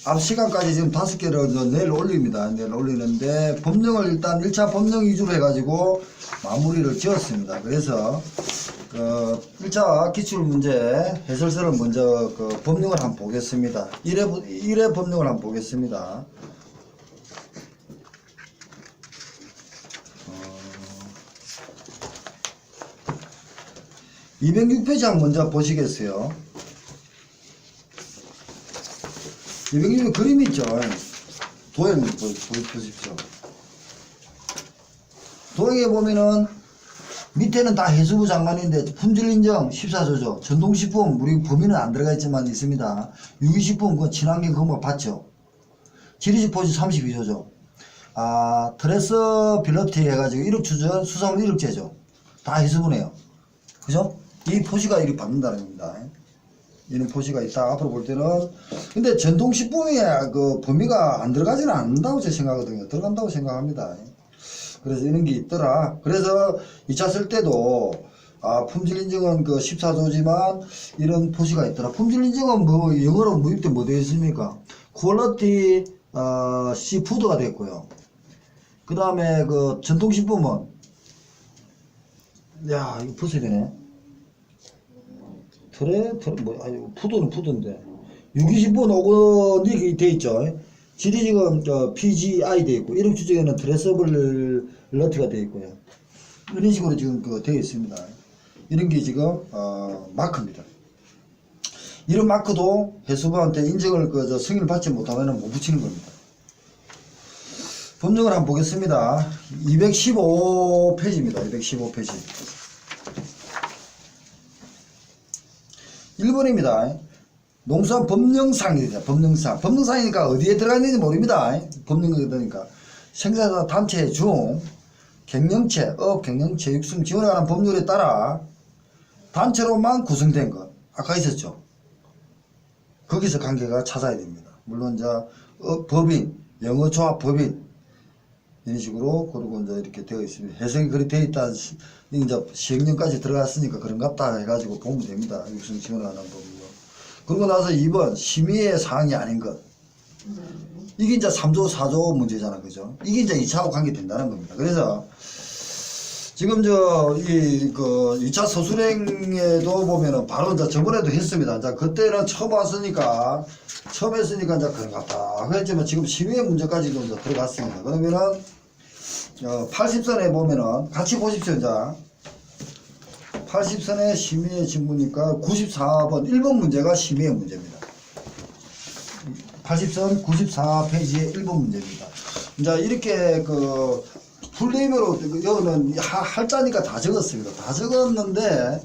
앞 시간까지 지금 5개를 내일 올립니다. 내일 올리는데 법령을 일단 1차 법령 위주로 해가지고 마무리를 지었습니다. 그래서 1차 기출문제 해설서를 먼저 법령을 한번 보겠습니다. 1회 법령을 한번 보겠습니다. 206페이지 한번 먼저 보시겠어요? 206 그림 있죠? 도형 보십시오. 도형에 보면은 밑에는 다 해수부 장관인데 품질인정 14조죠. 전동식품 우리 범위는 안 들어가 있지만 있습니다. 유기식품 그건 친환경 그거 봤죠. 지리식 포지 32조죠. 트레서빌러티 해가지고 1억 추전 수산물 1억제죠. 다 해수부네요. 그죠? 이 포시가 이렇게 받는다는 겁니다. 이런 포시가 있다. 앞으로 볼 때는. 근데 전동식품에 그 범위가 안 들어가지는 않는다고 제 생각하거든요. 들어간다고 생각합니다. 그래서 이런 게 있더라. 그래서 2차 쓸 때도, 품질 인증은 그 14조지만 이런 포시가 있더라. 품질 인증은 뭐, 영어로 무입돼 뭐 되어 있습니까? 퀄리티, 시푸드가 됐고요. 그 다음에 그 전통식품은, 야, 이거 벗어야 되네. 푸드는 푸드인데. 유기식품 오건이 돼 있죠. 지리지금 PGI 돼 있고, 이름 추적에는 트레서블러티가 돼 있고요. 이런 식으로 지금 되어 있습니다. 이런 게 지금, 마크입니다. 이런 마크도 해수부한테 인정을 승인을 받지 못하면 못 붙이는 겁니다. 법령을 한번 보겠습니다. 215페이지입니다. 215페이지. 1번입니다. 농수산 법령상이죠. 법령상. 법령상이니까 어디에 들어가 있는지 모릅니다. 법령이니까. 생산자 단체 중 경영체, 경영체 육성 지원에 관한 법률에 따라 단체로만 구성된 것. 아까 있었죠. 거기서 관계가 찾아야 됩니다. 물론 법인, 영어조합 법인 이런 식으로 그리고 이렇게 되어 있습니다. 해석이 그렇게 되어 있다. 이제 시행령까지 들어갔으니까 그런갑다 해가지고 보면 됩니다. 육성 지원에 관한 법률. 그러고 나서 2번 심의의 사항이 아닌 것. 이게 이제 3조 4조 문제잖아. 그죠? 이게 이제 2차하고 관계된다는 겁니다. 그래서 지금 2차 서술행에도 보면은 바로 이제 저번에도 했습니다. 이제 그때는 처음 왔으니까 이제 그런 것 같다. 그랬지만 지금 심의의 문제까지도 이제 들어갔습니다. 그러면은 80선에 보면은 같이 보십시오. 이제 80선의 심의의 직무니까 94번 1번 문제가 심의의 문제입니다. 80선 94페이지의 1번 문제입니다. 이제 이렇게 풀네임으로 여기는 할자니까 다 적었습니다. 다 적었는데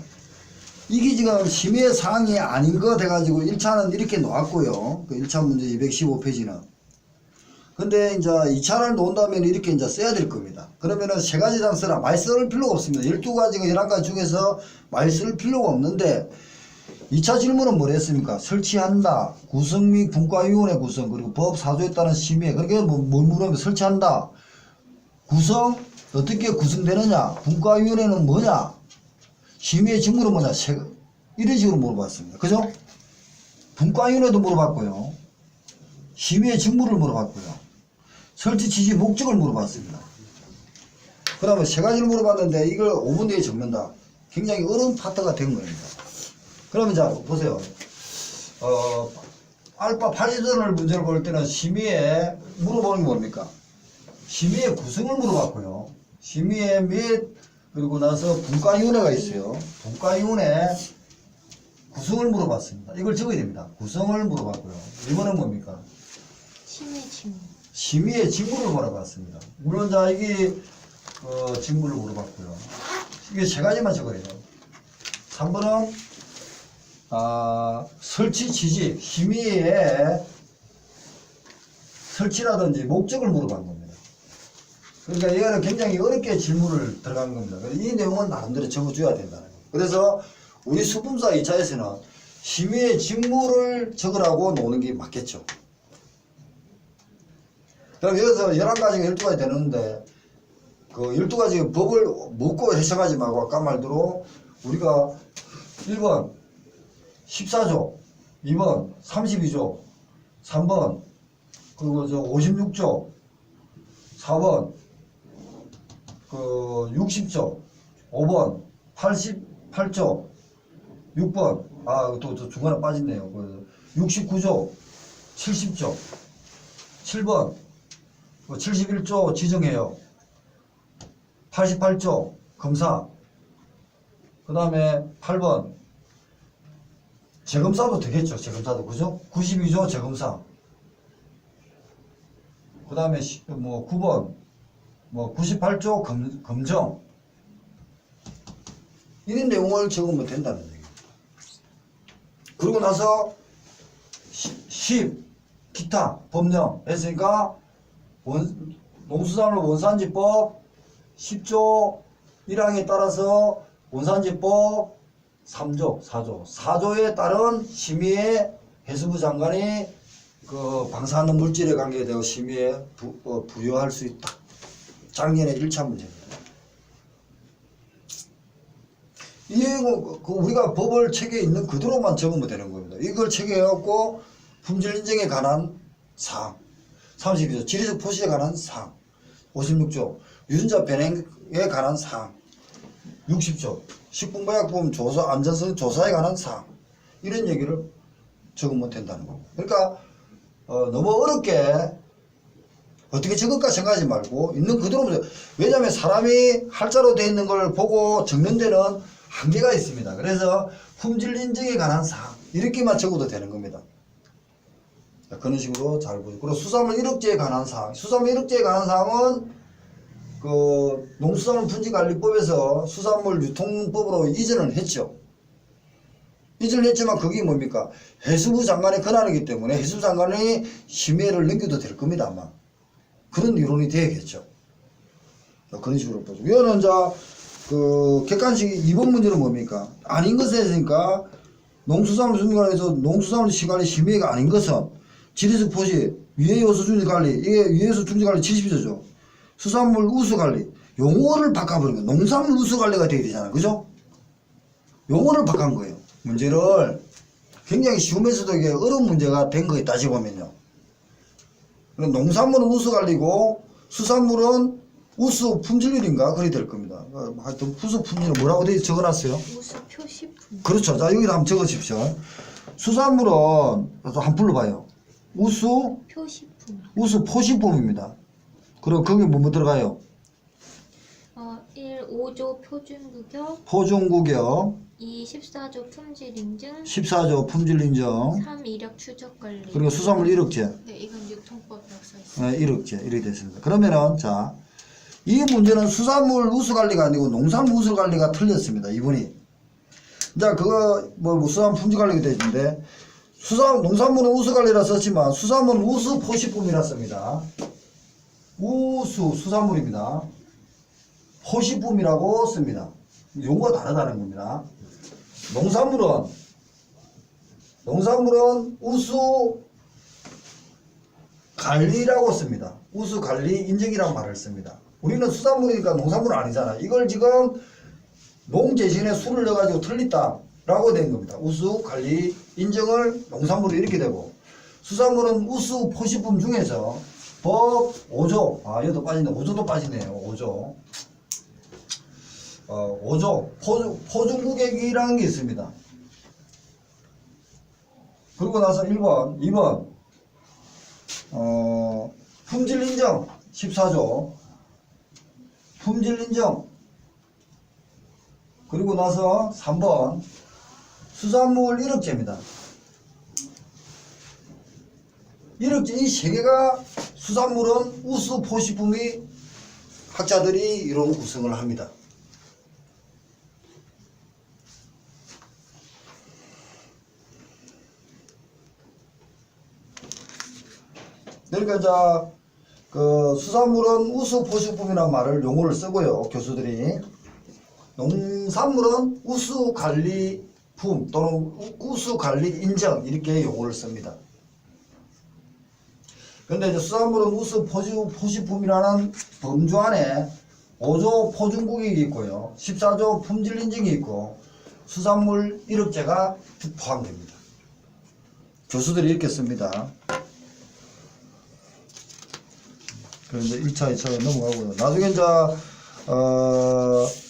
이게 지금 심의의 사항이 아닌 거 돼가지고 1차는 이렇게 놓았고요. 1차 문제 215페이지는. 근데 이제 2차를 놓은다면 이렇게 이제 써야 될 겁니다. 그러면은 3가지 이상 쓰라. 많이 쓸 필요가 없습니다. 12가지가 11가지 중에서 많이 쓸 필요가 없는데 2차 질문은 뭘 했습니까? 설치한다. 구성 및 분과위원회 구성 그리고 법 4조에 따른 심의. 그러니까 뭘 물으면 설치한다. 구성 어떻게 구성되느냐? 분과위원회는 뭐냐? 심의의 직무는 뭐냐? 이런 식으로 물어봤습니다. 그죠? 분과위원회도 물어봤고요. 심의의 직무를 물어봤고요. 설치 취지 목적을 물어봤습니다. 그 다음에 3가지를 물어봤는데 이걸 5분 뒤에 적는다. 굉장히 어려운 파트가 된 겁니다. 그러면 자 보세요. 알파 80선을 문제를 볼 때는 심의에 물어보는 게 뭡니까? 심의의 구성을 물어봤고요. 심의회 및 그리고 나서 분과위원회가 있어요. 분과위원회 구성을 물어봤습니다. 이걸 적어야 됩니다. 구성을 물어봤고요. 이번은 뭡니까? 심의의 직무를 물어봤습니다. 물론 이게 직무를 물어봤고요. 이게 3가지만 적어야 돼요. 3번은 설치 취지, 심의의 설치라든지 목적을 물어본 겁니다. 그러니까 이거는 굉장히 어렵게 질문을 들어가는 겁니다. 이 내용은 나름대로 적어줘야 된다는 거예요. 그래서 우리 수품사 2차에서는 심의의 직무를 적으라고 놓는 게 맞겠죠. 그럼 여기서 11가지가 12가지 되는데, 12가지 법을 묻고 해석하지 말고, 아까 말대로, 우리가 1번, 14조, 2번 32조, 3번 그리고 저 56조, 4번 그 60조, 5번 88조, 6번 또 중간에 빠졌네요. 그 69조, 70조, 7번 71조 지정해요. 88조 검사, 그 다음에 8번 재검사도 되겠죠. 재검사도 그죠? 92조 재검사, 그 다음에 뭐 9번 뭐 98조 검정, 이런 내용을 적으면 된다는 얘기예요. 그러고 나서 10 기타 법령 했으니까 농수산물 원산지법 10조 1항에 따라서 원산지법 3조 4조에 따른 심의에 해수부 장관이 그 방사능 물질에 관계되어 심의에 부여할 수 있다. 작년에 1차 문제입니다. 우리가 법을 체계에 있는 그대로만 적으면 되는 겁니다. 이걸 체계해갖고 품질 인증에 관한 사항, 32조 지리적 표시에 관한 사항, 56조 유전자 변형에 관한 사항, 60조 식품보약품 조사 안전성 조사에 관한 사항, 이런 얘기를 적으면 된다는 겁니다. 그러니까 너무 어렵게 어떻게 적을까 생각하지 말고 있는 그대로, 왜냐하면 사람이 할자로 되어 있는 걸 보고 적는 데는 한계가 있습니다. 그래서 품질 인증에 관한 사항 이렇게만 적어도 되는 겁니다. 그런 식으로 잘 보죠. 그리고 수산물 1억제에 관한 사항, 수산물 1억제에 관한 사항은 그 농수산물 품질관리법에서 수산물 유통법으로 이전을 했죠. 이전을 했지만 그게 뭡니까? 해수부 장관의 권한이기 때문에 해수부 장관이 심의를 넘겨도 될 겁니다. 아마 그런 이론이 되겠죠. 그런 식으로 보죠. 이거는 이제 그 객관식 2번 문제는 뭡니까? 아닌 것에 있으니까 농수산물 품질관리에서 농수산물 시간의 심의가 아닌 것은 지리적 표시, 위해 요소 중지 관리, 이게 위해 요소 중지 관리 70조죠. 수산물 우수 관리, 용어를 바꿔버린 거예요. 농산물 우수 관리가 되어야 되잖아요. 그죠? 용어를 바꾼 거예요. 문제를 굉장히 쉬우면서도 이게 어려운 문제가 된 거예요. 따지보면요. 농산물은 우수 관리고 수산물은 우수 품질률인가? 그리 될 겁니다. 하여튼 우수 품질은 뭐라고 되어 적어놨어요? 우수 표시품. 그렇죠. 자, 여기다 한번 적어주십시오. 수산물은 한번 불러봐요. 우수 표시품. 우수 포시품입니다. 그리고 거기 뭐 들어가요? 1. 5조 표준구격. 포준구격. 2. 14조 품질인증. 14조 품질인정. 3. 이력 추적관리. 그리고 수산물 1억제. 네, 이건 유통법이라고 써있어요. 네, 1억제 이렇게 됐습니다. 그러면은 자, 이 문제는 수산물 우수관리가 아니고 농산물 우수관리가 틀렸습니다. 이분이. 자, 그거 뭐 수산물 품질관리가 되는데 농산물은 우수관리라 썼지만 수산물은 우수 포시품이라 씁니다. 우수 수산물입니다. 포시품이라고 씁니다. 용어가 다르다는 겁니다. 농산물은 우수 관리라고 씁니다. 우수 관리 인증이라는 말을 씁니다. 우리는 수산물이니까 농산물은 아니잖아. 이걸 지금 농재신에 수를 넣어가지고 틀렸다 라고 된 겁니다. 우수 관리 인증을 농산물이 이렇게 되고, 수산물은 우수 포시품 중에서 법 5조, 여기도 빠지네. 5조도 빠지네요. 5조. 5조 포준구격이라는 게 있습니다. 그리고 나서 1번, 2번 품질인정 14조 품질인정, 그리고 나서 3번 수산물 1억제입니다. 1억제 이 세 개가 수산물은 우수 포시품이 학자들이 이런 구성을 합니다. 그러니까 자, 그 수산물은 우수 포시품이라는 말을 용어를 쓰고요. 교수들이 농산물은 우수 관리품 또는 우수 관리 인정 이렇게 용어를 씁니다. 근데 이제 수산물은 우수 포시품이라는 범주 안에 5조 포준구격이 있고요. 14조 품질 인증이 있고 수산물 1억제가 포함됩니다. 교수들이 이렇게 씁니다. 그런데 1차, 2차 넘어가고요. 나중에 이제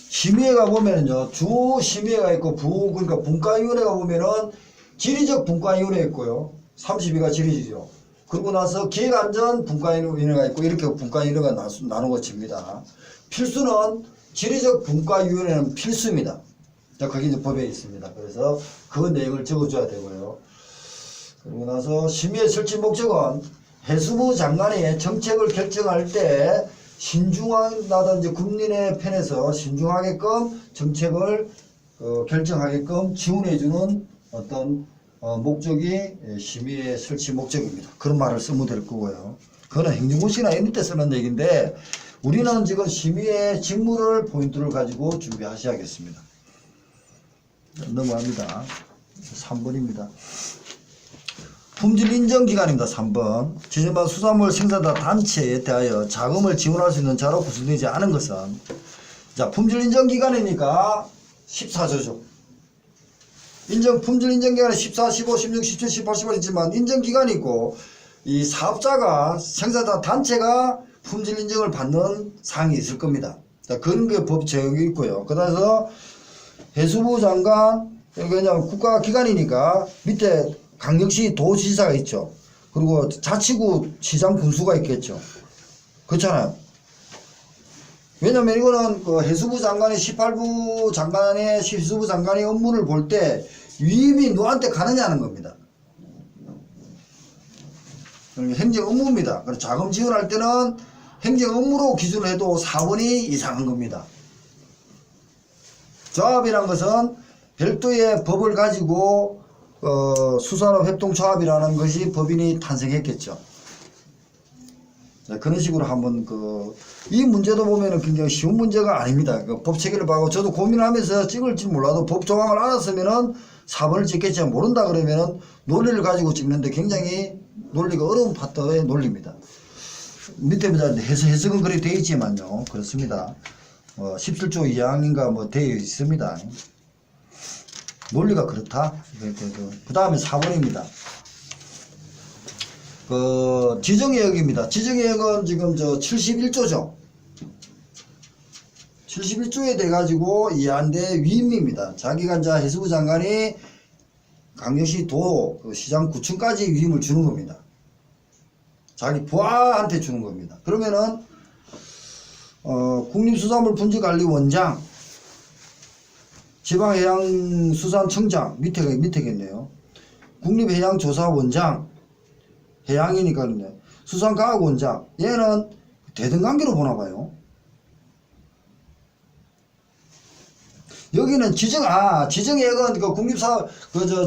심의회가 보면은요, 주 심의회가 있고 그러니까 분과위원회가 보면은 지리적 분과위원회 있고요. 32가 지리지죠. 그러고 나서 기획안전 분과위원회가 있고 이렇게 분과위원회가 나누어집니다. 필수는 지리적 분과위원회는 필수입니다. 자, 그게 이제 법에 있습니다. 그래서 그 내용을 적어줘야 되고요. 그러고 나서 심의의 설치 목적은 해수부 장관이 정책을 결정할 때 신중하다든지 국민의 편에서 신중하게끔 정책을 결정하게끔 지원해주는 어떤 목적이 심의의 설치 목적입니다. 그런 말을 쓰면 될 거고요. 그거는 행정고시나 이런 때 쓰는 얘기인데 우리는 지금 심의의 직무를 포인트를 가지고 준비하셔야겠습니다. 넘어갑니다. 3번입니다. 품질 인정 기관입니다. 3번. 지정한 수산물 생산자 단체에 대하여 자금을 지원할 수 있는 자로 구성되지 않은 것은 자, 품질 인정 기관이니까 14조죠. 품질 인정 기관은 14, 15, 16, 17, 18, 18 있지만 인정 기관이 있고 이 사업자가 생산자 단체가 품질 인정을 받는 사항이 있을 겁니다. 자, 그런 게 법 제약이 있고요. 그래서 해수부 장관, 왜냐하면 국가기관이니까 밑에 강력시 도지사가 있죠. 그리고 자치구 시장 군수가 있겠죠. 그렇잖아요. 왜냐면 이거는 그 해수부 장관이 18부 장관의 해수부 장관의 업무를 볼 때 위임이 누구한테 가느냐는 겁니다. 행정 업무입니다. 그래서 자금 지원할 때는 행정 업무로 기준을 해도 4번이 이상한 겁니다. 조합이란 것은 별도의 법을 가지고 수산업 협동조합이라는 것이 법인이 탄생했겠죠. 자, 그런 식으로 한번 이 문제도 보면은 굉장히 쉬운 문제가 아닙니다. 법 체계를 봐고 저도 고민하면서 찍을지 몰라도 법 조항을 알았으면은 4번을 찍겠지만 모른다 그러면은 논리를 가지고 찍는데 굉장히 논리가 어려운 파트의 논리입니다. 밑에 보자 해석은 그렇게 되어 있지만요. 그렇습니다. 17조 2항인가 뭐 되어 있습니다. 논리가 그렇다. 그 다음에 4번입니다. 지정예역입니다. 지정예역은 지금 71조죠. 71조에 돼가지고 이한대 위임입니다. 자기가 이제 해수부 장관이 강력시 시장 구청까지 위임을 주는 겁니다. 자기 부하한테 주는 겁니다. 그러면은 국립수산물분지관리원장, 지방해양수산청장 밑에겠네요. 국립해양조사원장, 해양이니까요. 수산과학원장, 얘는 대등관계로 보나봐요. 여기는 지정액은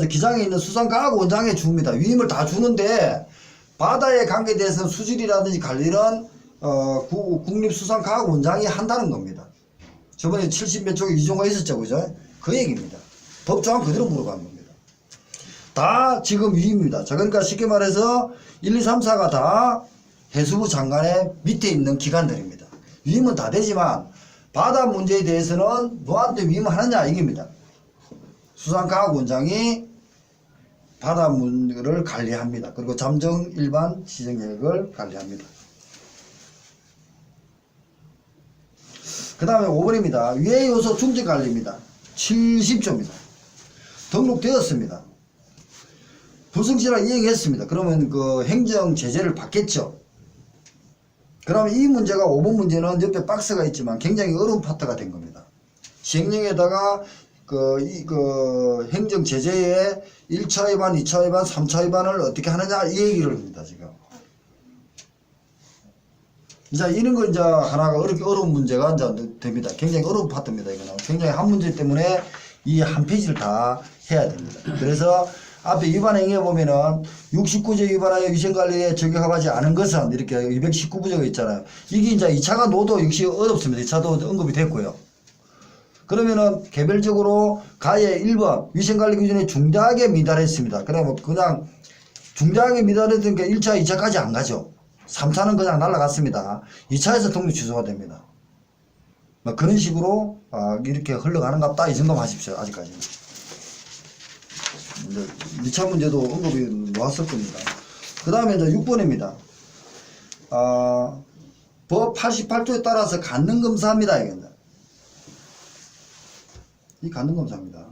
기장에 있는 수산과학원장에 줍니다. 위임을 다 주는데 바다에 관계에 대해서는 수질이라든지 관리는 국립수산과학원장이 한다는 겁니다. 저번에 70몇 쪽에 이종가 있었죠, 그죠? 그 얘기입니다. 법조항 그대로 물어간 겁니다. 다 지금 위입니다. 자, 그러니까 쉽게 말해서 1, 2, 3, 4가 다 해수부 장관의 밑에 있는 기관들입니다. 위임은 다 되지만 바다 문제에 대해서는 누구한테 위임을 하느냐 이겁니다. 수산과학원장이 바다 문을 관리합니다. 그리고 잠정 일반 시정계획을 관리합니다. 그 다음에 5번입니다. 위해 요소 중재 관리입니다. 70조입니다. 등록되었습니다. 불성실하게 이행했습니다. 그러면 행정 제재를 받겠죠. 그러면 이 문제가 5번 문제는 옆에 박스가 있지만 굉장히 어려운 파트가 된 겁니다. 시행령에다가 행정 제재에 1차 위반, 2차 위반, 3차 위반을 어떻게 하느냐 이 얘기를 합니다, 지금. 이제 이런 거 이제 하나가 어려운 문제가 이제 됩니다. 굉장히 어려운 파트입니다, 이거는. 굉장히 한 문제 때문에 이 한 페이지를 다 해야 됩니다. 그래서 앞에 위반 행위에 보면은 69조 위반하여 위생관리에 적용하지 않은 것은 이렇게 219부조가 있잖아요. 이게 이제 2차가 노도 역시 어렵습니다. 2차도 언급이 됐고요. 그러면은 개별적으로 가해 1번 위생관리 기준에 중대하게 미달했습니다. 그러면 그냥 중대하게 미달했던 게 1차, 2차까지 안 가죠. 3차는 그냥 날아갔습니다. 2차에서 등록 취소가 됩니다. 뭐 그런 식으로 이렇게 흘러가는갑다 이 정도만 하십시오. 아직까지는. 이제 2차 문제도 언급이 나왔을 겁니다. 그 다음에 이제 6번입니다. 법 88조에 따라서 간능검사입니다. 이겁니다. 이 간능검사입니다.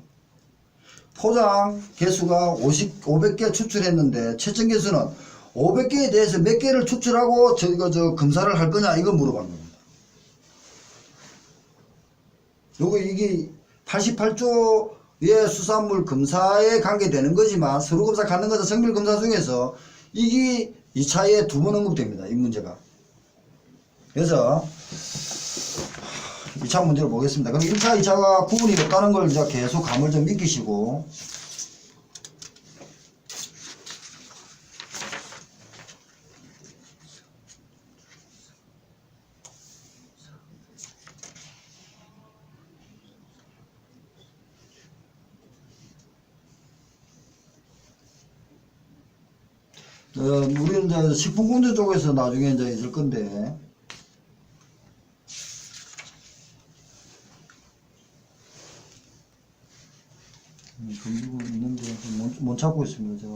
포장 개수가 500개 추출했는데 채점 개수는 500개에 대해서 몇 개를 추출하고 저 검사를 할 거냐 이거 물어본 겁니다. 요거 이게 88조의 수산물 검사에 관계되는 거지만 서류 검사, 간능 검사, 성밀 검사 중에서 이게 2차에 2번 언급됩니다. 이 문제가. 그래서 2차 문제를 보겠습니다. 그럼 1차, 2차가 구분이 없다는 걸 이제 계속 감을 좀 익히시고 우리는 이제 식품공조 쪽에서 나중에 이제 있을 건데 검지고 있는데 못 찾고 있습니다. 제가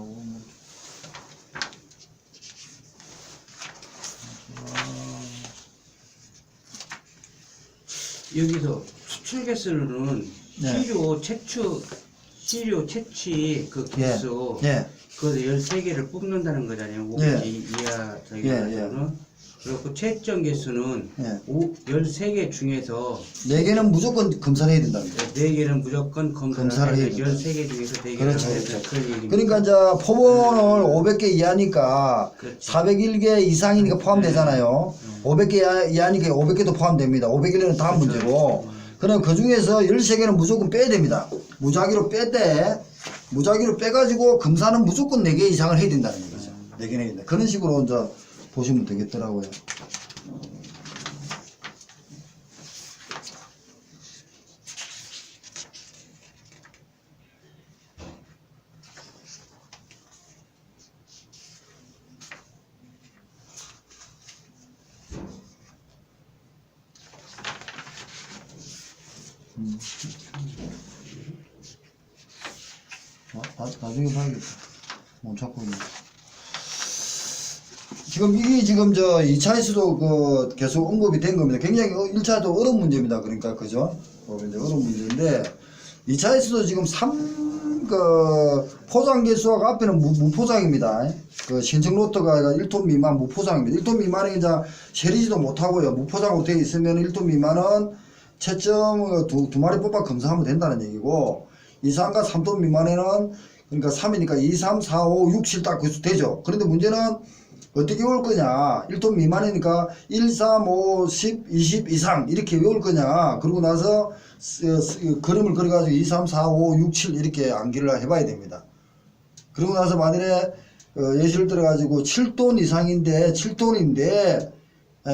여기서 수출 개수는 네. 시료 채취 그 개수 예. 그 13개를 뽑는다는 거잖아요. 5개 예. 이하 저기 예, 가지고는 그리고 채점 개수는 예. 13개 중에서 4개는 무조건 검사를 해야 된답니다. 4개는 무조건 검사를 해야 된다. 13개 중에서 4개를 그렇죠, 해야 그렇죠. 된다. 그런 얘기입니다. 그러니까 이제 포본을 500개 이하니까 그렇죠. 401개 이상이니까 포함되잖아요. 500개 이하니까 500개도 포함됩니다. 500개는 다음 그렇죠. 문제고. 그럼 그 중에서 13개는 무조건 빼야 됩니다. 무작위로 빼되 무작위로 빼가지고 검사는 무조건 4개 이상을 해야 된다는 얘기죠. 4개는 해야 된다. 그런 식으로 이제 보시면 되겠더라고요. 나중에 봐야겠다. 못 찾고 있네. 지금 이게 지금 저 2차에서도 그 계속 언급이 된 겁니다. 굉장히 1차도 어려운 문제입니다. 그러니까 그죠? 이제 어려운 문제인데 2차에서도 지금 포장 개수가 앞에는 무포장입니다. 그 신청 로트가 1톤 미만 무포장입니다. 1톤 미만은 이제 세리지도 못하고요. 무포장으로 되어 있으면 1톤 미만은 채점 두 마리 뽑아 검사하면 된다는 얘기고 2, 3과 3톤 미만에는 그러니까 3이니까 2, 3, 4, 5, 6, 7 딱 계속 되죠. 그런데 문제는 어떻게 외울 거냐. 1톤 미만이니까 1, 3, 5, 10, 20 이상 이렇게 외울 거냐. 그러고 나서 그림을 그려가지고 2, 3, 4, 5, 6, 7 이렇게 암기를 해봐야 됩니다. 그러고 나서 만일에 예시를 들어가지고 7톤 이상인데 7톤인데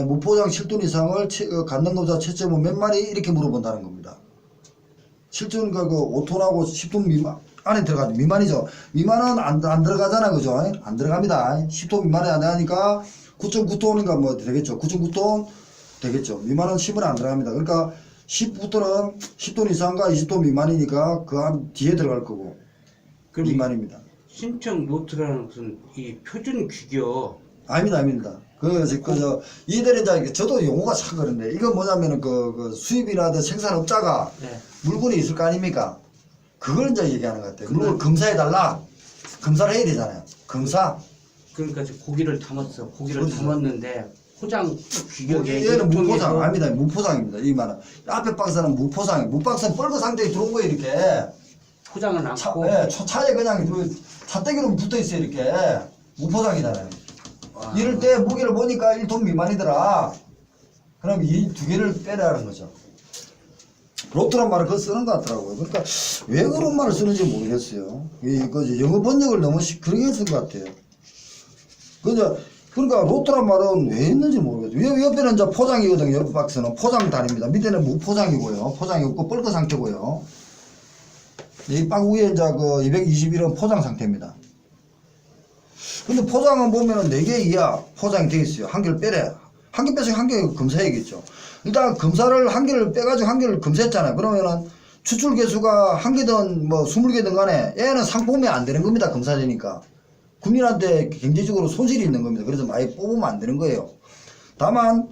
무포장 7톤 이상을 간능검사 채점은 몇 마리 이렇게 물어본다는 겁니다. 7톤이니까 그 5톤하고 10톤 미만 안에 들어가죠. 미만이죠. 미만은 안 들어가잖아. 그죠? 안 들어갑니다. 10톤 미만에 안 들어가니까 9.9톤인가 뭐 되겠죠. 9.9톤 되겠죠. 미만은 10은 안 들어갑니다. 그러니까 10부터는 10톤 이상과 20톤 미만이니까 그 안 뒤에 들어갈 거고. 그럼 미만입니다. 신청 노트라는 것은 이 표준 규격 아닙니다. 이들은 이제 저도 용어가 참 그런데 이건 뭐냐면은 그 수입이나 생산업자가 네. 물건이 있을 거 아닙니까? 그걸 이제 얘기하는 것 같아요. 물건 검사해달라. 검사를 해야 되잖아요. 검사. 그러니까 고기를 담았어. 고기를 그렇죠. 담았는데 포장 규격에 얘는 무포장. 일통에서 아닙니다. 무포장입니다. 이 말은. 앞에 박스는 무포장이에요. 무박스는 뻘거 상태에 들어온 거예요. 이렇게. 포장은 않고 차에 그냥 찻대기로 붙어 있어요. 이렇게. 무포장이잖아요. 와. 이럴 때 무게를 보니까 1톤 미만이더라. 그럼 이 두 개를 빼라는 거죠. 로트란 말을 그거 쓰는 것 같더라고요. 그러니까 왜 그런 말을 쓰는지 모르겠어요. 영어 번역을 너무 그렇게 쓴 것 같아요. 그러니까 로트란 말은 왜 있는지 모르겠어요. 옆에는 이제 포장이거든요. 옆 박스는 포장단입니다. 밑에는 무포장이고요. 포장이 없고 뻘거 상태고요. 이 박 위에 이제 그 221은 포장 상태입니다. 근데 포장은 보면은 4개 이하 포장이 되어 있어요. 한 개를 빼래. 한 개 빼서 한 개 검사해야겠죠. 일단 검사를 한 개를 빼가지고 한 개를 검사했잖아요. 그러면은 추출 개수가 1개든 뭐 20개든 간에 얘는 상품이 안 되는 겁니다. 검사되니까. 국민한테 경제적으로 손실이 있는 겁니다. 그래서 많이 뽑으면 안 되는 거예요. 다만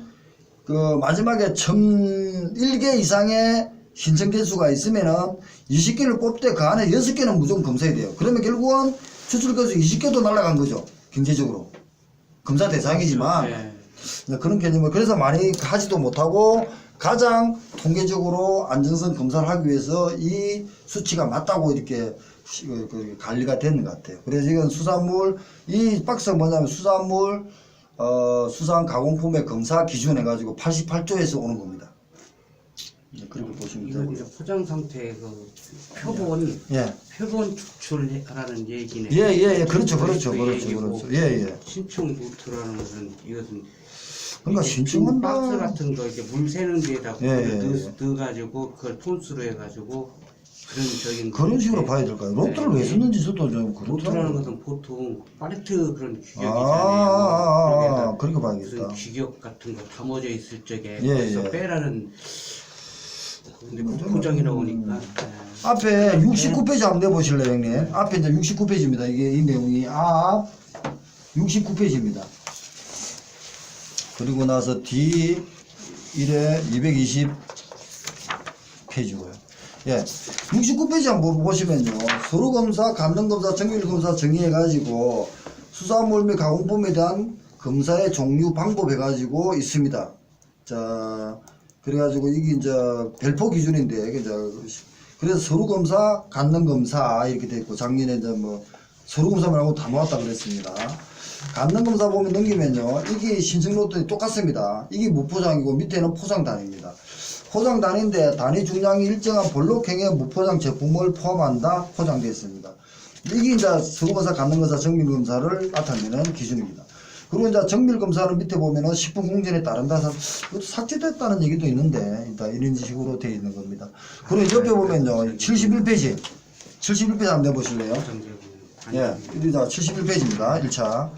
그 마지막에 1개 이상의 신청 개수가 있으면은 20개를 뽑되 그 안에 6개는 무조건 검사해야 돼요. 그러면 결국은 추출 개수 20개도 날아간 거죠. 경제적으로. 검사 대상이지만 네. 그런 개념을 그래서 많이 하지도 못하고 가장 통계적으로 안정성 검사를 하기 위해서 이 수치가 맞다고 이렇게 관리가 되는 것 같아요. 그래서 이건 수산물 이 박스가 뭐냐면 수산물 수산 가공품의 검사 기준 해가지고 88조에서 오는 겁니다. 그렇게 보시면 이건 되고요. 이제 포장 상태의 그 표본 예. 표본 추출하라는 얘기네. 예. 그렇죠. 얘기고 예. 신청 루트라는 것은 이것은 그러니까 이게 신청한다. 박스 같은 거 이렇게 물 새는 데에다 예. 넣어가지고 그걸 톤수로 해가지고 그런 식으로 봐야 될까요? 로또를 왜 썼는지 저도 좀 로트라는 그렇더라고요. 것은 보통 팔레트 그런 규격이잖아요. 그렇게 무슨 봐야겠다. 규격 같은 거 담아져 있을 적에 예, 그래서 예. 빼라는 근데 포장이라고 하니까 앞에 69페이지 한번 내보실래요, 형님? 앞에 이제 69페이지입니다. 이게 이 내용이 앞 69페이지입니다. 그리고 나서 D 1에 220페이지고요. 예, 69페이지 한번 보시면요. 서류검사, 간능검사, 정밀검사 정의해가지고 수산물 및 가공품에 대한 검사의 종류 방법 해가지고 있습니다. 자, 그래가지고 이게 이제 별표 기준인데, 이게 이제 그래서 서류검사, 간능검사 이렇게 돼 있고 작년에 이제 뭐 서류검사 말고 다 모았다 그랬습니다. 간능검사 보면 넘기면요. 이게 신청 로또이 똑같습니다. 이게 무포장이고 밑에는 포장 단위입니다. 포장 단위인데 단위 중량이 일정한 볼록형의 무포장 제품을 포함한다 포장되어 있습니다. 이게 이제 서류검사, 간능검사, 정밀검사를 나타내는 기준입니다. 그리고 이제 정밀검사는 밑에 보면은 식품 공전에 따른다. 이것도 삭제됐다는 얘기도 있는데, 일단 이런 식으로 되어 있는 겁니다. 그리고 옆에 보면요. 71페이지. 71페이지 한번 내보실래요? 예. 이리다 71페이지입니다. 1차.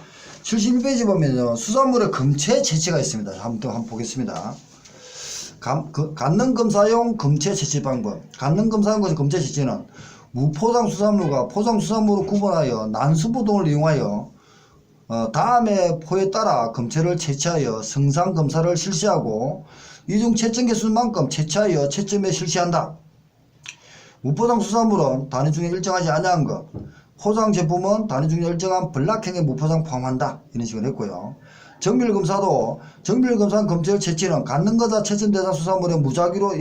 71페이지 보면요. 수산물의 검체 채취가 있습니다. 한번 보겠습니다. 간능검사용 검체 채취 방법. 간능검사용 검체 채취는 무포장 수산물과 포장 수산물을 구분하여 난수부동을 이용하여 다음의 포에 따라 검체를 채취하여 성상 검사를 실시하고 이중 채점 개수만큼 채취하여 채점에 실시한다. 무포장 수산물은 단위 중에 일정하지 아니한 것, 포장 제품은 단위 중에 일정한 블락형의 무포장 포함한다. 이런 식으로 했고요. 정밀검사도 정밀검사 검체를 채취는 간능검사 채점대상 수산물의 무작위로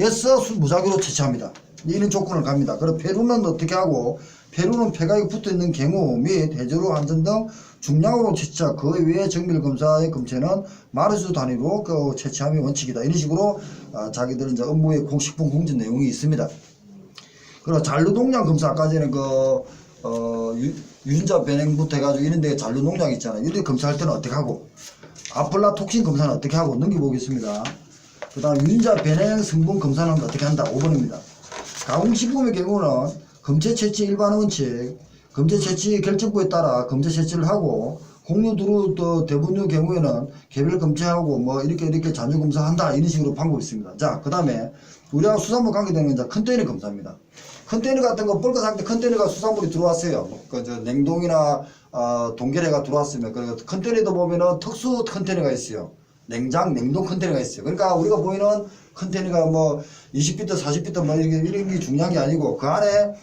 무작위로 채취합니다. 이런 조건을 갑니다. 그리고 폐루는 어떻게 하고 폐루는 폐각이 붙어있는 경우 및 해저류 한전 등 중량으로 채취하 그 외에 정밀검사의 검체는 마르수 단위로 그 채취함이 원칙이다. 이런 식으로 자기들 이제 업무의 식품 공전 내용이 있습니다. 그리고 잔류농량 검사 아까 전에 유전자 변형부터 해가지고 이런 데 잔류농량 있잖아요. 이런 데 검사할 때는 어떻게 하고 아플라톡신 검사는 어떻게 하고 넘겨보겠습니다. 그 다음 유전자 변형 성분 검사는 어떻게 한다. 5번입니다. 가공식품의 경우는 검체 채취 일반 원칙, 검체 채취 결정부에 따라 검체 채취를 하고 공유 두루 대분류 경우에는 개별 검체하고 뭐 이렇게 잔류 검사한다 이런 식으로 방법이 있습니다. 자, 그 다음에 우리가 수산물 관계되는 이제 컨테이너 검사입니다. 컨테이너 같은 거 뻘거 상태 컨테이너가 수산물이 들어왔어요. 냉동이나 동결해가 들어왔으면 그 컨테이너도 보면은 특수 컨테이너가 있어요. 냉동 컨테이너가 있어요. 그러니까 우리가 보이는 컨테이너가 뭐 20피트, 40피트 뭐 이런 게 중요한 게 아니고 그 안에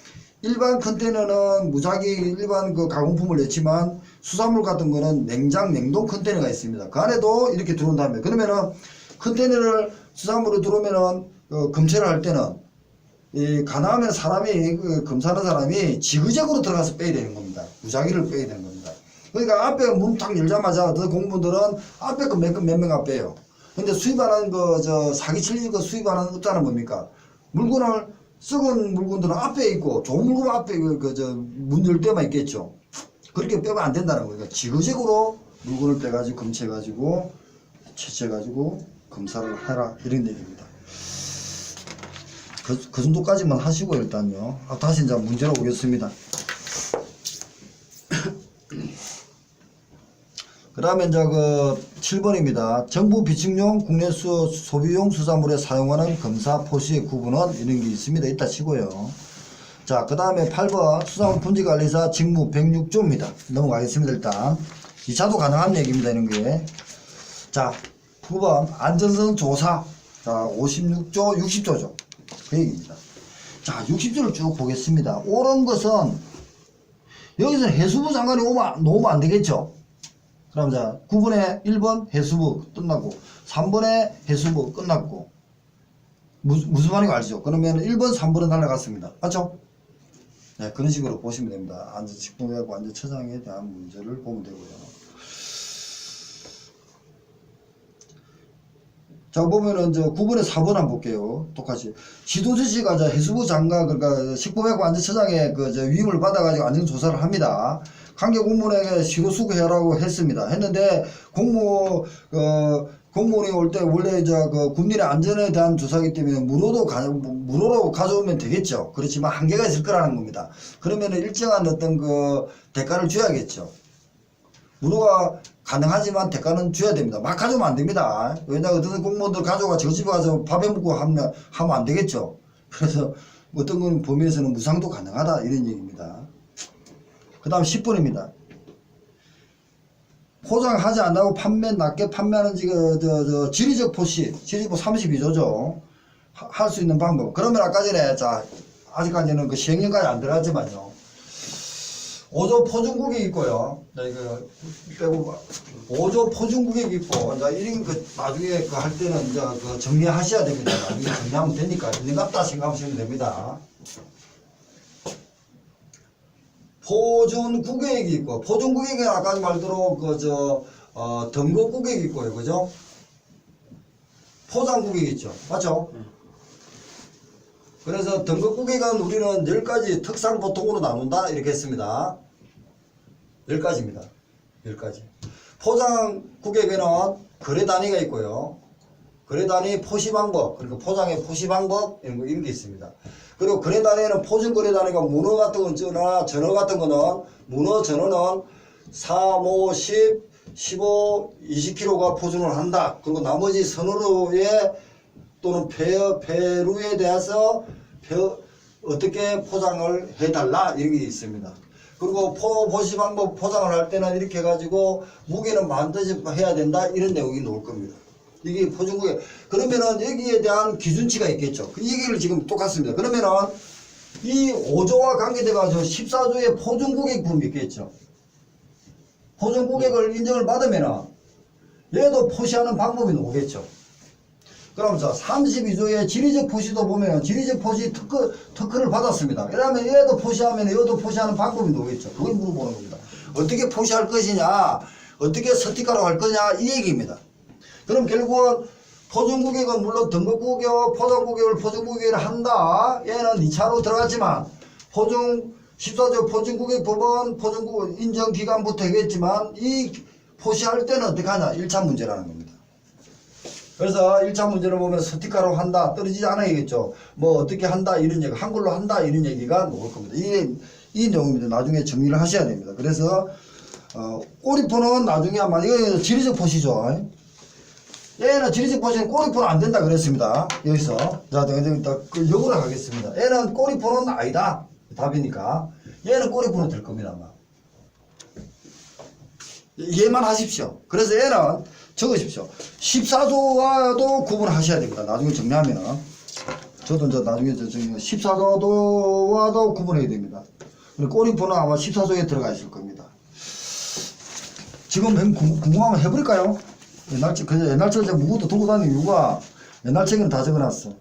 일반 컨테이너는 무작위 일반 그 가공품을 냈지만 수산물 같은 거는 냉동 컨테이너가 있습니다. 그 안에도 이렇게 들어온다면 그러면은 컨테이너를 수산물로 들어오면은 검체를 할 때는 이 가나하면 사람이 검사하는 사람이 지그재그로 들어가서 빼야 되는 겁니다. 무작위를 빼야 되는 겁니다. 그러니까 앞에 문 탁 열자마자 그 공무원들은 앞에 거 몇 명가 빼요. 근데 수입하는 사기칠 수입하는 업자는 뭡니까? 물건을 썩은 물건들은 앞에 있고 좋은 물건 앞에 문 열 때만 있겠죠. 그렇게 빼면 안 된다는 거예요. 그러니까 지그재그로 물건을 빼가지고 검체해가지고 채취해가지고 검사를 해라 이런 얘기입니다. 그 정도까지만 하시고 일단요. 다시 이제 문제로 오겠습니다. 그 다음에 이제 그 7번입니다. 정부 비축용 국내 소비용 수산물에 사용하는 검사 표시의 구분은 이런 게 있습니다. 이따 치고요. 자, 그 다음에 8번 수산물 품질관리사 직무 106조입니다. 넘어가겠습니다. 일단 2차도 가능한 얘기입니다. 이런 게. 자, 9번 안전성 조사. 자, 56조 60조죠. 그 얘기입니다. 자, 60조를 쭉 보겠습니다. 옳은 것은 여기서 해수부 장관이 놓으면 안 되겠죠. 그럼 자, 9번에 1번 해수부 끝났고 3번에 해수부 끝났고 무슨 말인지 알죠? 그러면 1번, 3번은 날아갔습니다. 맞죠? 네, 그런 식으로 보시면 됩니다. 안전식품의하고 안전처장에 대한 문제를 보면 되고요. 자, 보면은 저 9번에 4번 한번 볼게요. 똑같이. 지도주시가 저 해수부 장관, 그러니까 식품의하고 안전처장의 그 저 위임을 받아가지고 안전조사를 합니다. 관계 공무원에게 시로 수고해라고 했습니다. 했는데 공무원이 올 때 원래 그 국민의 안전에 대한 조사이기 때문에 무료로 가져오면 되겠죠. 그렇지만 한계가 있을 거라는 겁니다. 그러면은 일정한 어떤 그 대가를 줘야겠죠. 무료가 가능하지만 대가는 줘야 됩니다. 막 가져오면 안 됩니다. 왜냐하면 어떤 공무원들 가져가 저 집에 가서 밥해 먹고 하면 안 되겠죠. 그래서 어떤 건 범위에서는 무상도 가능하다 이런 얘기입니다. 그 다음 10번입니다. 포장하지 않고 낮게 판매하는 지리적 표시, 지리적 32조죠. 할 수 있는 방법. 그러면 아까 전에, 자, 아직까지는 그 시행령까지 안 들어갔지만요. 5조 포준국이 있고요. 자, 이거 빼고, 5조 포준국이 있고, 자, 이런 그 나중에 그 할 때는 이제 그 정리하셔야 됩니다. 나중에 정리하면 되니까, 있는 것 같다 생각하시면 됩니다. 포준국액이 있고, 포준국액은 아까 말대로 등급국액이 있고요. 그죠? 포장국액이 있죠. 맞죠? 그래서 등급국액은 우리는 10가지 특상보통으로 나눈다. 이렇게 했습니다. 10가지입니다. 10가지. 포장국액에는 거래 단위가 있고요. 거래 단위 포시 방법, 그리고 포장의 포시 방법, 이런 게 있습니다. 그리고 거래 단위에는 포준 거래 단위가 문어 같은 건 전어 같은 거는 문어 전어는 3, 5, 10, 15, 20kg가 포준을 한다. 그리고 나머지 선어류에 또는 배류에 대해서 어떻게 포장을 해달라 이런 게 있습니다. 그리고 포시 방법 포장을 할 때는 이렇게 해가지고 무게는 반드시 해야 된다 이런 내용이 나올 겁니다. 이게 포준국액. 그러면은 여기에 대한 기준치가 있겠죠. 이 얘기를 지금 똑같습니다. 그러면은 이 5조와 관계돼가지고 14조의 포준국액 부분이 있겠죠. 포준국액을 인정을 받으면은 얘도 포시하는 방법이 나오겠죠. 그럼 자 32조의 지리적 포시도 보면은 지리적 포시 특허를 받았습니다. 그러면 얘도 포시하면 얘도 포시하는 방법이 나오겠죠. 그걸 물어보는 겁니다. 어떻게 포시할 것이냐, 어떻게 스티커로 할 거냐 이 얘기입니다. 그럼 결국은 포준국액은 물론 등급국액, 포장국액을 포준국액을 한다. 얘는 2차로 들어갔지만 14조 포준국액 법은 포준국액 인정기간부터 하겠지만 이 포시할 때는 어떻게 하냐. 1차 문제라는 겁니다. 그래서 1차 문제를 보면 스티커로 한다. 떨어지지 않아야겠죠. 뭐 어떻게 한다 이런 얘기, 한글로 한다 이런 얘기가 나올 겁니다. 이 내용입니다. 나중에 정리를 하셔야 됩니다. 그래서 꼬리포는 나중에 아마 이거 지리적 포시죠. 얘는 지리적 포시는 꼬리포는 안 된다 그랬습니다. 여기서. 자, 그 역으로 하겠습니다. 얘는 꼬리포는 아니다. 답이니까. 얘는 꼬리포는 될 겁니다, 아마. 이해만 하십시오. 그래서 얘는 적으십시오. 14조와도 구분하셔야 됩니다. 나중에 정리하면은. 저도 나중에 14조와도 구분해야 됩니다. 꼬리포는 아마 14조에 들어가 있을 겁니다. 지금 궁금하면 해버릴까요? 옛날처럼 제가 무것도 들고 다니는 이유가 옛날 책에는 다 적어놨어.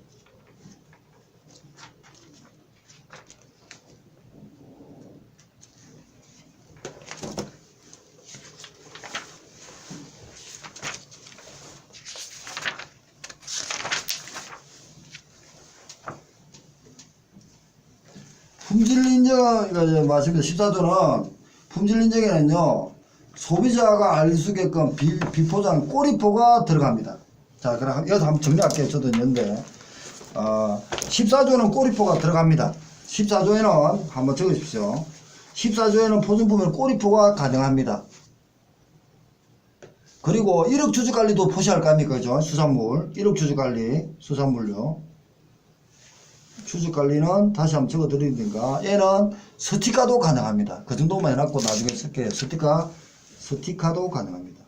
품질인정, 이거 맞습니다. 14조는 품질인정에는요, 소비자가 알 수 있게끔 비포장 꼬리포가 들어갑니다. 자, 그럼 여기서 한번 정리할게요. 저도 있는데. 14조는 꼬리포가 들어갑니다. 14조에는 한번 적으십시오. 14조에는 포준품은 꼬리포가 가능합니다. 그리고 1억 주주관리도 포시할 거 아닙니까? 그죠? 수산물. 1억 주주관리, 수산물요. 주주관리는 다시 한번 적어 드리는가. 얘는 스티커도 가능합니다. 그 정도만 해놨고 나중에 쓸게요. 스티커도 가능합니다.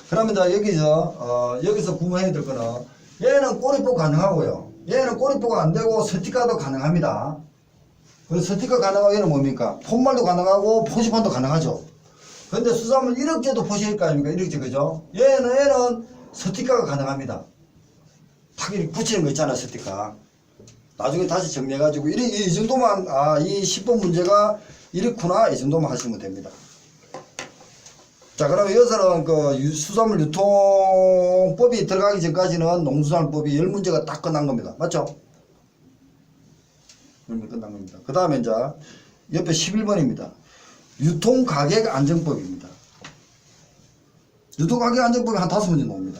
그러면 여기서 구분해야 될 거는 얘는 꼬리뽀 가능하고요. 얘는 꼬리뽀가 안 되고 스티커도 가능합니다. 그래서 스티커 가능하고 얘는 뭡니까? 폰말도 가능하고 포시판도 가능하죠. 근데 수산물 1억제도 포시할 거 아닙니까? 1억제, 그죠? 얘는 스티커가 가능합니다. 탁 이렇게 붙이는 거 있잖아, 스티커. 나중에 다시 정리해가지고, 이 정도만, 이 10번 문제가 이렇구나, 이 정도만 하시면 됩니다. 자, 그러면 여기서는 그 수산물 유통법이 들어가기 전까지는 농수산법이 10문제가 딱 끝난 겁니다. 맞죠? 10문제 끝난 겁니다. 그 다음에 이제 옆에 11번입니다. 유통가격안정법입니다. 유통가격안정법이 한 5문제 나옵니다.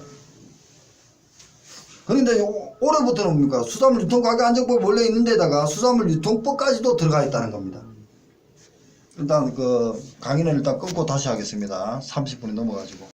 그런데 올해부터는 뭡니까? 수산물 유통가격안정법이 원래 있는 데다가 수산물 유통법까지도 들어가 있다는 겁니다. 일단 그 강의는 일단 끊고 다시 하겠습니다. 30분이 넘어가지고.